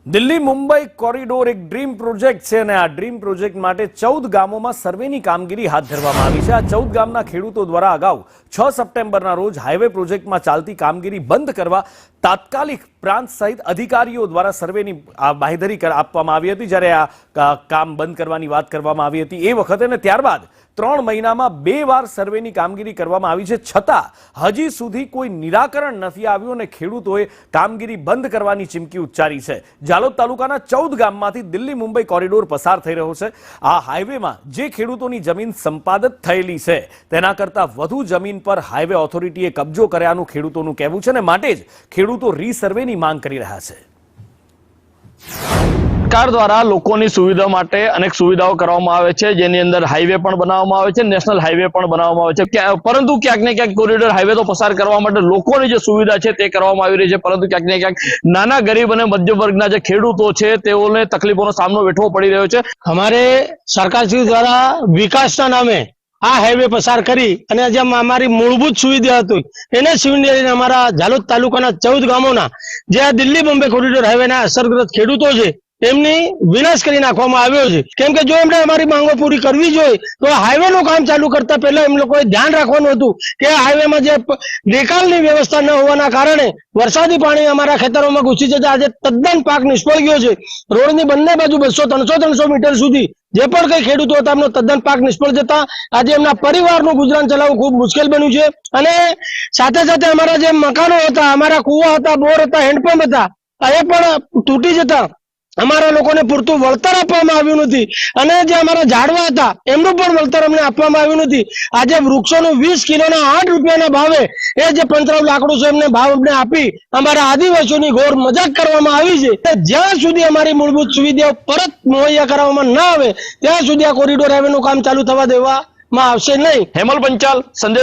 Delhi Mumbai corridor એક dream project છે અને આ ડ્રીમ પ્રોજેક્ટ માટે 14 ગામોમાં સર્વેની કામગીરી હાથ ધરવામાં આવી છે। આ 14 ગામના ખેડૂતો દ્વારા અગાઉ 6 સપ્ટેમ્બરના રોજ હાઈવે પ્રોજેક્ટમાં ચાલતી કામગીરી બંધ કરવા તાત્કાલિક પ્રાંત સહિત અધિકારીઓ દ્વારા સર્વેની બાંહેધરી આપવામાં આવી હતી। જ્યારે આ કામ બંધ કરવાની વાત કરવામાં આવી હતી એ વખતે અને ત્યારબાદ 3 મહિનામાં 2 વાર સર્વેની કામગીરી કરવામાં આવી છે, છતાં હજી સુધી કોઈ નિરાકરણ નથી આવ્યું અને ખેડૂતોએ કામગીરી બંધ કરવાની ચીમકી ઉચ્ચારી છે। જાલોદ તાલુકાના 14 ગામમાંથી દિલ્હી મુંબઈ કોરિડોર પસાર થઈ રહ્યો છે। આ હાઈવેમાં જે ખેડૂતોની જમીન સંપાદિત થયેલી છે તેના કરતાં વધુ જમીન પર હાઈવે ઓથોરિટીએ કબજો કર્યાનું ખેડૂતોનું કહેવું છે અને માટે જ ખેડૂતો રીસર્વેની માંગ કરી રહ્યા છે। સરકાર દ્વારા લોકોની સુવિધા માટે અનેક સુવિધાઓ કરવામાં આવે છે, જેની અંદર હાઈવે પણ બનાવવામાં આવે છે, નેશનલ હાઈવે પણ બનાવવામાં આવે છે, પરંતુ ક્યાંક ને ક્યાંક કોરિડોર હાઈવે તો પસાર કરવા માટે લોકોની જે સુવિધા છે તે કરવામાં આવી રહી છે, પરંતુ ક્યાંક ને ક્યાંક નાના ગરીબ અને મધ્યમ વર્ગના જે ખેડૂતો છે તેઓને તકલીફોનો સામનો વેઠવો પડી રહ્યો છે। हमारे सरकार श्री द्वारा विकासના નામે આ હાઈવે પસાર કરી અને જે અમારી મૂળભૂત સુવિધા હતી એને સુવિધાને અમારા જાલોદ તાલુકાના 14 ગામોના જે આ દિલ્હી બોમ્બે કોરિડોર હાઈવેના અસરગ્રસ્ત ખેડૂતો છે એમની વિનાશ કરી નાખવામાં આવ્યો છે। કેમ કે જો એમણે અમારી માંગો પૂરી કરવી જોઈએ તો હાઈવેનું કામ ચાલુ કરતા પહેલા એમ લોકોએ ધ્યાન રાખવાનું હતું કે હાઈવેમાં જે નિકાલની વ્યવસ્થા ન હોવાના કારણે વરસાદી પાણી અમારા ખેતરોમાં ઘૂસી જતા આજે તદ્દન પાક નિષ્ફળ ગયો છે। રોડની બંને બાજુ 200-300 મીટર સુધી જે પણ કઈ ખેડૂતો હતા એમનો તદ્દન પાક નિષ્ફળ જતા આજે એમના પરિવારનું ગુજરાન ચલાવવું ખૂબ મુશ્કેલ બન્યું છે। અને સાથે સાથે અમારા જે મકાનો હતા, અમારા કુવા હતા, બોર હતા, હેન્ડપંપ હતા, એ પણ તૂટી જતા અમારા લોકોને પૂરતું વળતર આપવામાં આવ્યું નથી અને જે અમારા ઝાડવા હતા એમનું પણ વળતર અમને આપવામાં આવ્યું નથી। આજે વૃક્ષોનું 20 કિલોના 8 રૂપિયાના ભાવે એ જે પંચરાવ લાકડું છે એમને ભાવ અમને આપી અમારા આદિવાસીઓની ઘોર મજાક કરવામાં આવી છે। જ્યાં સુધી અમારી મૂળભૂત સુવિધાઓ પરત મુહૈયા કરવામાં ન આવે ત્યાં સુધી આ કોરિડોર હાઈવેનું કામ ચાલુ થવા દેવામાં આવશે નહીં। હેમલ પંચાલ, સંદેશ।